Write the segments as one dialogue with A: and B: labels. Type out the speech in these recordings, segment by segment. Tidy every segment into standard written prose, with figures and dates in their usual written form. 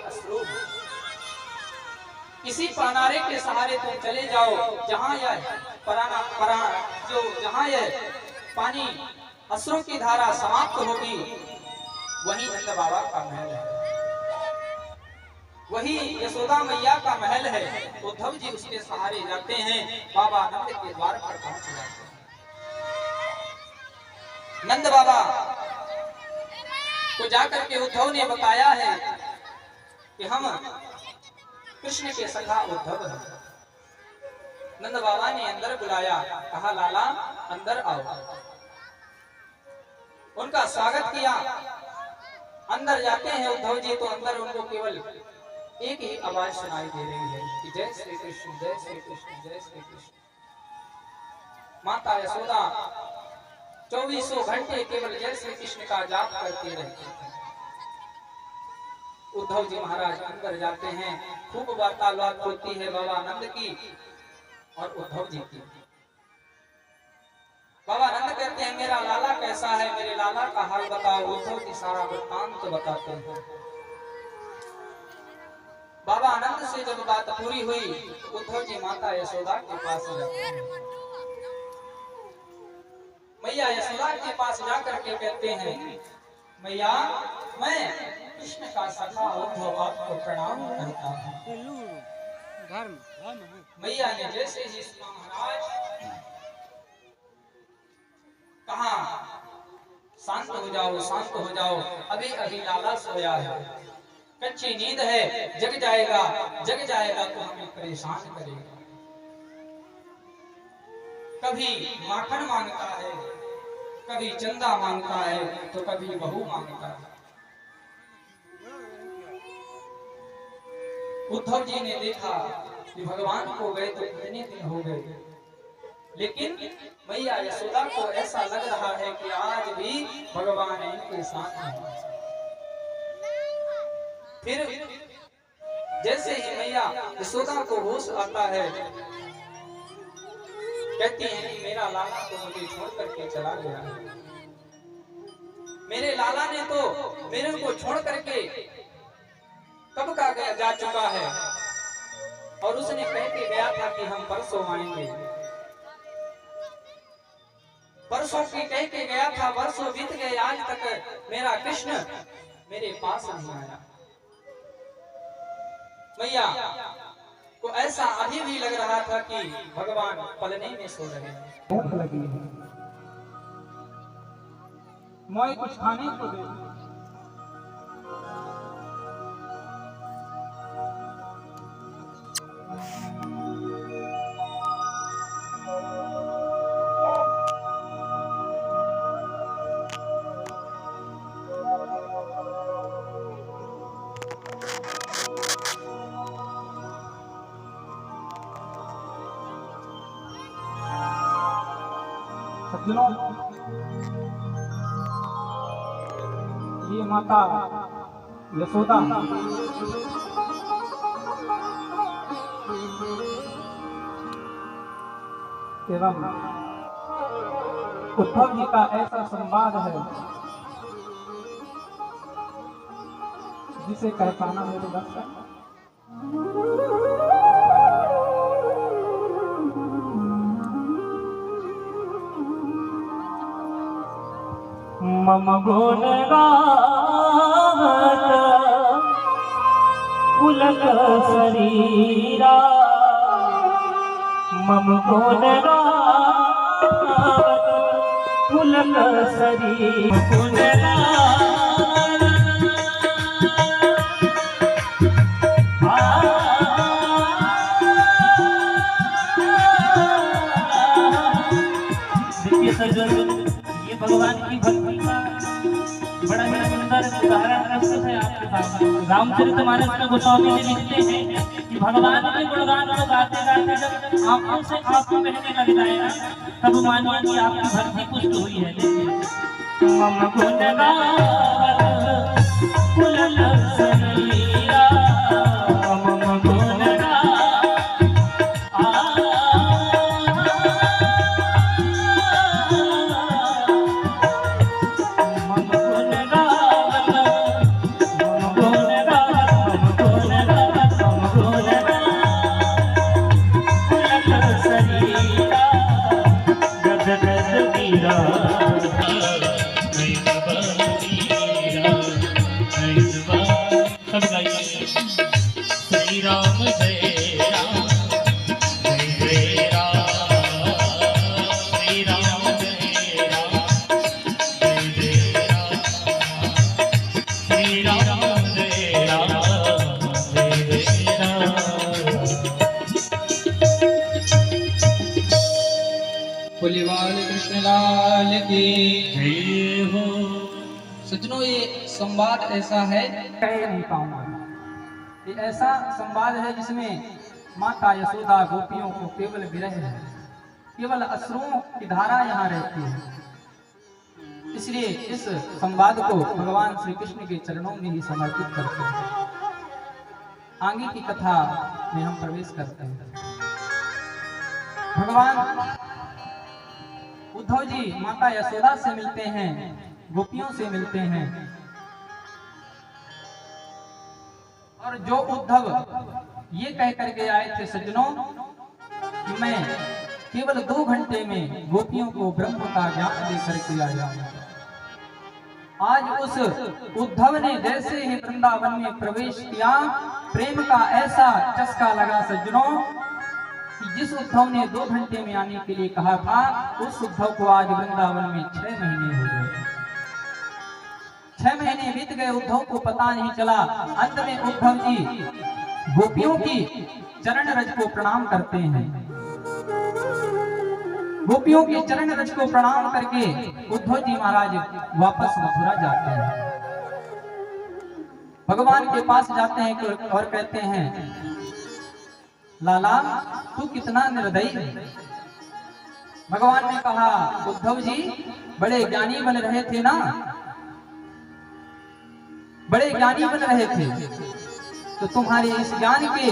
A: अश्रु। किसी पनारे के सहारे तुम चले जाओ, जहां यह जहां यह पानी अश्रु की धारा समाप्त होगी, वही नंद बाबा का महल है, वही यशोदा मैया का महल है। उद्धव जी उसके सहारे जाते हैं, बाबा नंद के द्वार पर पहुंच जाते हैं। नंद बाबा को जाकर के उद्धव ने बताया है कि हम कृष्ण के सखा उद्धव हैं। नंद बाबा ने अंदर बुलाया, कहा लाला अंदर आओ। उनका स्वागत किया। अंदर जाते हैं उद्धव जी तो अंदर उनको केवल एक ही आवाज सुनाई दे रही है कि जय श्री कृष्ण, जय श्री कृष्ण, जय श्री कृष्ण। माता यशोदा 24 घंटे केवल जय श्री कृष्ण का जाप करते रहते थे। उद्धव जी महाराज अंदर जाते हैं, खूब वार्तालाप होती है बाबा नंद की और उद्धव जी की। बाबा नंद कहते हैं मेरा लाला कैसा है, मेरे लाला का हाल बताओ। उद्धव जी सारा वृत्तांत बताते हैं। बाबा आनंद से जब बात पूरी हुई, उद्धव जी माता यशोदा के पास जाते हैं। मैया यशोदा के पास जाकर के कहते हैं मैया मैं कृष्ण का सखा उद्धव आपको प्रणाम करता हूँ। मैया ने जैसे ही सुना महाराज कहा शांत हो जाओ, शांत हो जाओ, अभी अभी लाला सोया है, कच्ची नींद है, जग जाएगा तो हमें परेशान करेगा। कभी माखन मांगता है, कभी चंदा मांगता है, तो कभी बहू मांगता है। उद्धव जी ने देखा कि भगवान को गए तो कितने दिन हो गए, लेकिन मैया यशोदा को ऐसा लग रहा है कि आज भी भगवान इनके साथ हैं। फिर जैसे ही मैया यशोदा को होश आता है, कहती हैं कि मेरा लाला तो मुझे छोड़ करके चला गया है। मेरे लाला ने तो मेरे को छोड़ करके कब का जा चुका है, और उसने कह के गया था कि हम परसों आएंगे। परसों की कह के गया था, वर्षों बीत गए, आज तक मेरा कृष्ण मेरे पास नहीं आया। मैया को ऐसा अभी भी लग रहा था कि भगवान पलने में सो रहे हैं। भूख लगी है, मैं कुछ खाने को दे। ये माता यशोदा एवं उद्धव जी का ऐसा संवाद है जिसे कह पाना मेरे बस का। मम गुण गावत पुलक शरीरा, मम गुण गावत पुलक शरीरा। ये भगवान की भक्ति का बड़ा ही सुंदर उदाहरण प्रस्तुत है आपके सामने। रामचरितमानस में गोस्वामी जी लिखते हैं कि भगवान के गुणगान को गाते गाते जब आंखों से आंसू बहने लग जाएगा, तब मानिए कि आपकी भक्ति पुष्ट हुई है। मम गुण गावत पुलक शरीरा, मम गुण सब गाइए श्री राम जय राम जय जय राम श्री राम जय राम जय जय राम श्री राम जय राम जय जय राम।
B: बोलीवाल कृष्ण लाल की
A: जय हो।
B: सज्जनों, ये संवाद ऐसा है कह नहीं पाऊंगा। ये ऐसा संवाद है जिसमें माता यशोदा गोपियों को केवल विरह है, केवल अश्रुओं की धारा यहाँ रहती है। इसलिए इस संवाद को भगवान श्री कृष्ण के चरणों में ही समर्पित करते हैं। आगे की कथा में हम प्रवेश करते हैं। भगवान उद्धव जी माता यशोदा से मिलते हैं, गोपियों से मिलते हैं। और जो उद्धव ये कह करके आए थे सज्जनों कि मैं केवल 2 घंटे में गोपियों को ब्रह्म का ज्ञान दे करके आ जाऊंगा, आज उस उद्धव ने जैसे ही वृंदावन में प्रवेश किया, प्रेम का ऐसा चस्का लगा सज्जनों कि जिस उद्धव ने 2 घंटे में आने के लिए कहा था, उस उद्धव को आज वृंदावन में 6 महीने हो गए। 6 महीने बीत गए, उद्धव को पता नहीं चला। अंत में उद्धव जी गोपियों की चरण रज को प्रणाम करते हैं। गोपियों के चरण रज को प्रणाम करके उद्धव जी महाराज वापस मथुरा जाते हैं। भगवान के पास जाते हैं और कहते हैं, लाला तू कितना निर्दयी है। भगवान ने कहा, उद्धव जी बड़े ज्ञानी बन रहे थे ना, बड़े ज्ञानी बन रहे थे, तो तुम्हारे इस ज्ञान के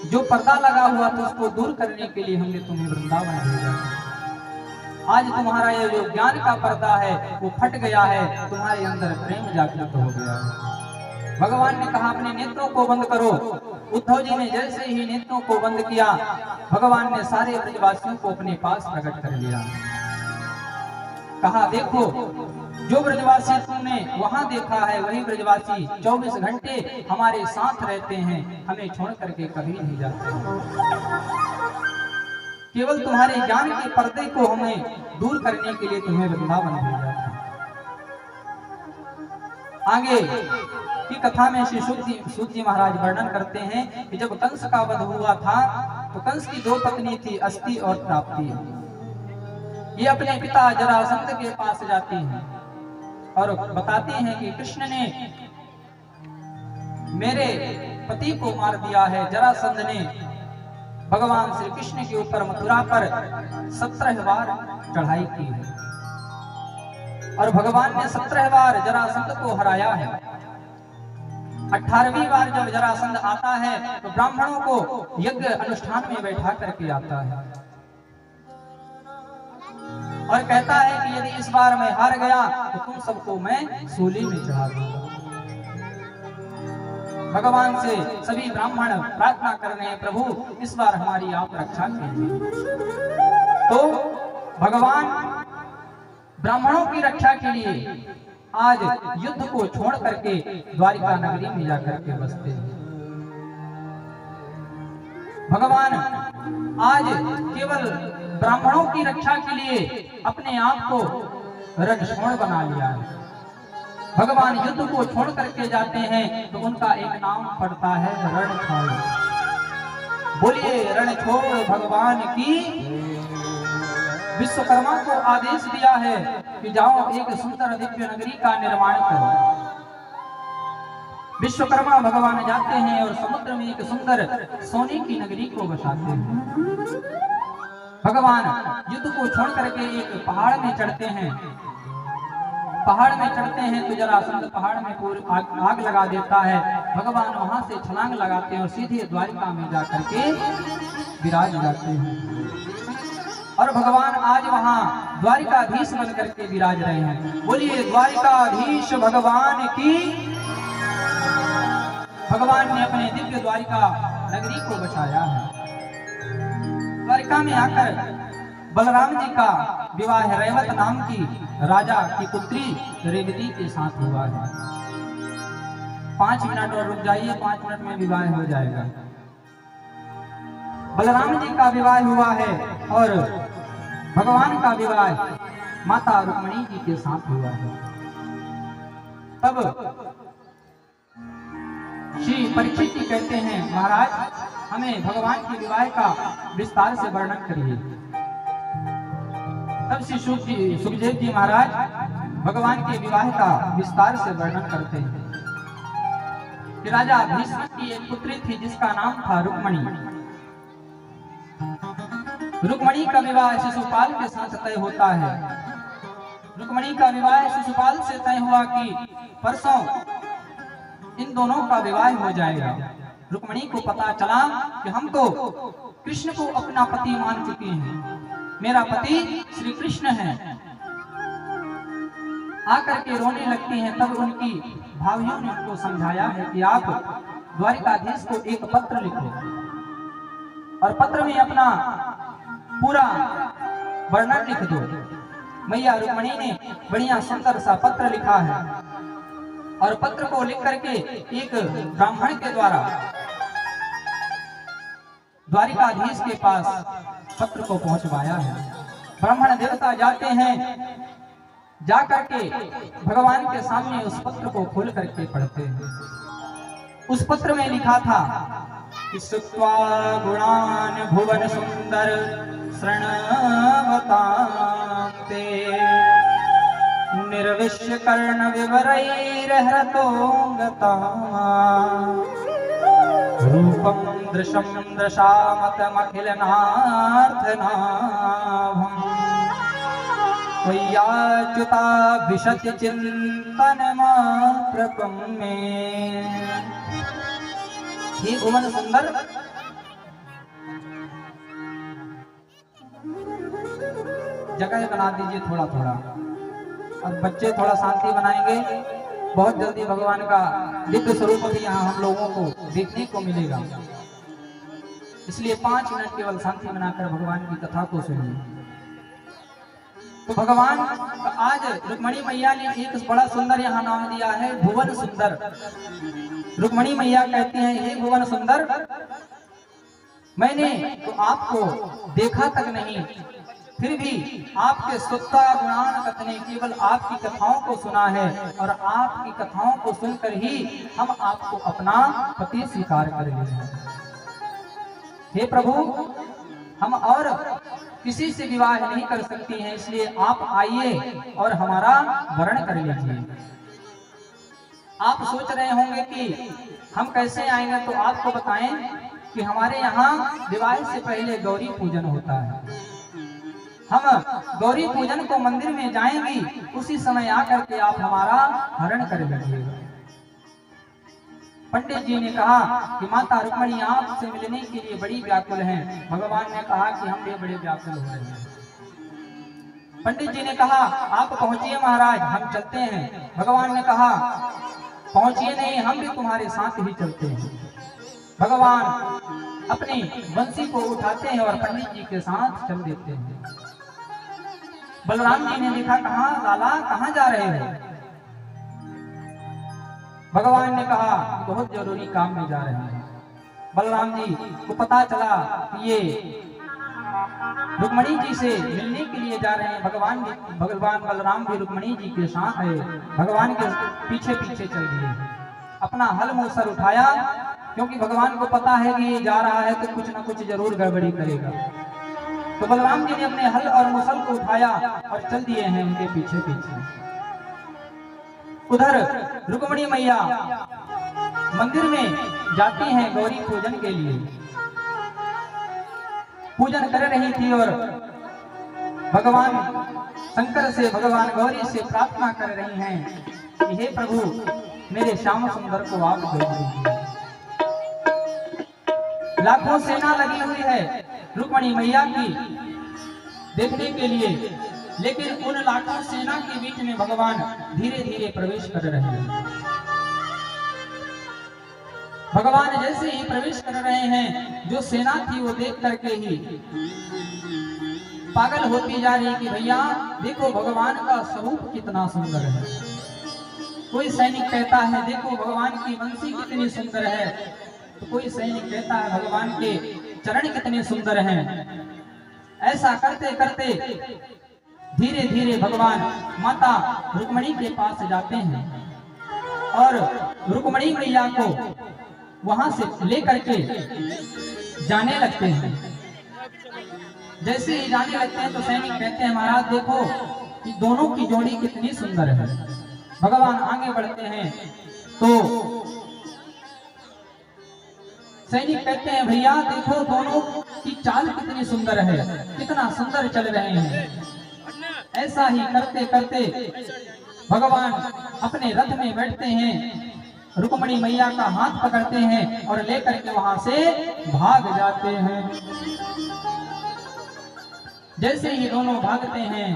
B: जो पर्दा लगा हुआ था उसको दूर करने के लिए हमने तुम्हें वृंदावन भेजा। आज तुम्हारा ये जो ज्ञान का पर्दा है वो फट गया है, तुम्हारे अंदर प्रेम जागृत हो गया है। भगवान ने कहा अपने नेत्रों को बंद करो। उद्धव जी ने जैसे ही नेत्रों को बंद किया, भगवान ने सारे ब्रजवासियों को अपने पास प्रकट कर लिया। कहा, देखो जो ब्रजवासी तुमने वहां देखा है वही ब्रजवासी 24 घंटे हमारे साथ रहते हैं, हमें छोड़ करके कभी नहीं जाते। केवल तुम्हारे ज्ञान के पर्दे को हमें दूर करने के लिए तुम्हें वृंदावन भेजा था। आगे की कथा में श्री सूत जी महाराज वर्णन करते हैं कि जब कंस का वध हुआ था तो कंस की 2 पत्नी थी, अस्ति और प्राप्ति। ये अपने पिता जरासंध के पास जाती हैं और बताती हैं कि कृष्ण ने मेरे पति को मार दिया है। जरासंध ने भगवान श्री कृष्ण के ऊपर मथुरा पर 17 बार चढ़ाई की है और भगवान ने 17 बार जरासंध को हराया है। 18वीं बार जब जरासंध आता है तो ब्राह्मणों को यज्ञ अनुष्ठान में बैठा करके आता है और कहता है कि यदि इस बार मैं हार गया तो तुम सबको मैं सूली में चढ़ा दूंगा। भगवान से सभी ब्राह्मण प्रार्थना कर रहे हैं, प्रभु इस बार हमारी आप रक्षा कीजिए। तो भगवान ब्राह्मणों की रक्षा के लिए आज युद्ध को छोड़ करके द्वारिका नगरी में जाकर के बसते हैं। भगवान आज केवल ब्राह्मणों की रक्षा के लिए अपने आप को रणछोड़ बना लिया है। भगवान युद्ध को छोड़ करके जाते हैं तो उनका एक नाम पड़ता है रणछोड़। बोलिए रणछोड़ भगवान की। विश्वकर्मा को आदेश दिया है कि जाओ एक सुंदर दिव्य नगरी का निर्माण करो। विश्वकर्मा भगवान जाते हैं और समुद्र में एक सुंदर सोने की नगरी को बसाते हैं। भगवान युद्ध को छोड़ करके एक पहाड़ में चढ़ते हैं। पहाड़ में चढ़ते हैं तो जरासंध पहाड़ में पूरी आग लगा देता है। भगवान वहां से छलांग लगाते हैं और सीधे द्वारिका में जाकर के विराज जाते हैं और भगवान आज वहां द्वारिकाधीश बन करके विराज रहे हैं। बोलिए द्वारिकाधीश भगवान की। भगवान ने अपने दिव्य द्वारिका नगरी को बचाया है। द्वारिका में आकर बलराम जी का विवाह रेवत नाम की राजा की पुत्री रेवती के साथ हुआ है। 5 मिनट और रुक जाइए, 5 मिनट में विवाह हो जाएगा। बलराम जी का विवाह हुआ है और भगवान का विवाह माता रुक्मिणी जी के साथ हुआ है। तब श्री परीक्षित जी कहते हैं, महाराज हमें भगवान के विवाह का विस्तार से वर्णन करिए। तब श्री सुखदेव जी महाराज भगवान के विवाह का विस्तार से वर्णन करते हैं कि राजा भीष्म की एक पुत्री थी जिसका नाम था रुक्मिणी। रुक्मिणी का विवाह शिशुपाल के साथ तय होता है। रुक्मिणी का विवाह शिशुपाल से तय हुआ कि परसों इन दोनों का विवाह हो जाएगा। रुक्मिणी को पता चला कि हम तो कृष्ण को अपना पति मान चुके हैं, मेरा पति श्री कृष्ण है। आकर के रोने लगती हैं। तब उनकी भावियों ने उनको समझाया है कि आप द्वारिकाधीश को एक पत्र लिखो और पत्र में अपना पूरा वर्णन लिख दो। मैया रुक्मिणी ने बढ़िया सुंदर सा पत्र लिखा है और पत्र को लिख करके एक ब्राह्मण के द्वारा द्वारिकाधीश के पास पत्र को पहुंचवाया है। ब्राह्मण देवता जाते हैं, जाकर के भगवान के सामने उस पत्र को खोल करके पढ़ते हैं। उस पत्र में लिखा था कि सुत्वा गुणान भुवन सुंदर शृण्वताते निर्विश्य कर्ण विवरैर्हृतोऽगता रूपं दृशं दृशामतमखिलनार्थनाभं त्वय्याच्युता विशति चिन्तनमात्रकं मे। हे भुवन सुंदर, जगह बना दीजिए थोड़ा थोड़ा और बच्चे थोड़ा शांति बनाएंगे। बहुत जल्दी भगवान का दिव्य स्वरूप भी यहाँ हम लोगों को देखने को मिलेगा, इसलिए 5 मिनट केवल शांति बनाकर भगवान की कथा को सुनिए। तो भगवान आज रुक्मिणी मैया ने एक बड़ा सुंदर यहाँ नाम दिया है, भुवन सुंदर। रुक्मिणी मैया कहती हैं, हे भुवन सुंदर, मैंने तो आपको देखा तक नहीं, फिर भी आपके सुत्ता गुणान कथने केवल आपकी कथाओं को सुना है और आपकी कथाओं को सुनकर ही हम आपको अपना पति स्वीकार कर लिए हैं। हे प्रभु, हम और किसी से विवाह नहीं कर सकती हैं, इसलिए आप आइए और हमारा वरण कर लीजिए। आप सोच रहे होंगे कि हम कैसे आएंगे, तो आपको बताएं कि हमारे यहाँ विवाह से पहले गौरी पूजन होता है। हम गौरी पूजन को मंदिर में जाएंगी, उसी समय आकर के आप हमारा हरण कर लीजिएगा। पंडित जी ने कहा कि माता रुक्मिणी आपसे मिलने के लिए बड़ी व्याकुल हैं। भगवान ने कहा कि हम भी बड़े व्याकुल हो रहे हैं। पंडित जी ने कहा, आप पहुंचिए महाराज, हम चलते हैं। भगवान ने कहा, पहुंचिए नहीं, हम भी तुम्हारे साथ ही चलते हैं। भगवान अपनी बंसी को उठाते हैं और पंडित जी के साथ चल देते हैं। बलराम जी ने देखा, कहाँ लाला, कहाँ जा रहे हो? भगवान ने कहा, बहुत जरूरी काम में जा रहे हैं। बलराम जी को पता चला कि ये रुक्मिणी जी से मिलने के लिए जा रहे हैं। भगवान बलराम भी रुक्मिणी जी के साथ है, भगवान के पीछे पीछे चल दिए। अपना हल मूसर उठाया, क्योंकि भगवान को पता है कि ये जा रहा है तो कुछ ना कुछ जरूर गड़बड़ी करेगा। तो बलराम जी ने अपने हल और मुसल को उठाया और चल दिए हैं उनके पीछे पीछे। उधर रुक्मिणी मैया मंदिर में जाती हैं गौरी पूजन के लिए। पूजन कर रही थी और भगवान शंकर से, भगवान गौरी से प्रार्थना कर रही हैं कि हे प्रभु, मेरे श्याम सुंदर को आप भेज दीजिए। लाखों सेना लगी हुई है रुक्मिणी मैया की देखने के लिए, लेकिन उन लाखों सेना के बीच में भगवान धीरे धीरे प्रवेश कर रहे हैं। भगवान जैसे ही प्रवेश कर रहे हैं, जो सेना थी वो देख करके ही पागल होती जा रही कि भैया देखो भगवान का स्वरूप कितना सुंदर है। कोई सैनिक कहता है देखो भगवान की बंसी कितनी सुंदर है, तो कोई सैनिक कहता है भगवान के चरण कितने सुंदर हैं। ऐसा करते करते धीरे धीरे भगवान माता रुक्मणी के पास जाते हैं और रुक्मणी मैया को वहां से लेकर के जाने लगते हैं। जैसे ही जाने लगते हैं तो सैनिक कहते हैं महाराज देखो कि दोनों की जोड़ी कितनी सुंदर है। भगवान आगे बढ़ते हैं तो सैनिक कहते हैं भैया देखो दोनों की चाल कितनी सुंदर है, कितना सुंदर चल रहे हैं। ऐसा ही करते करते भगवान अपने रथ में बैठते हैं, रुक्मणी मैया का हाथ पकड़ते हैं और लेकर के वहां से भाग जाते हैं। जैसे ही दोनों भागते हैं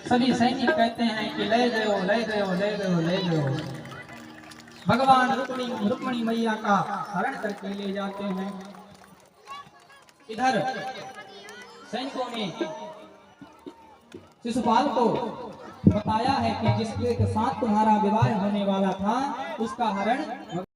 B: सभी सैनिक कहते हैं कि ले गयो ले गयो ले गयो ले गयो। भगवान रुक्मणी मैया का हरण करके ले जाते हैं। इधर सैनिकों ने शिशुपाल को बताया है कि जिसके साथ तुम्हारा विवाह होने वाला था उसका हरण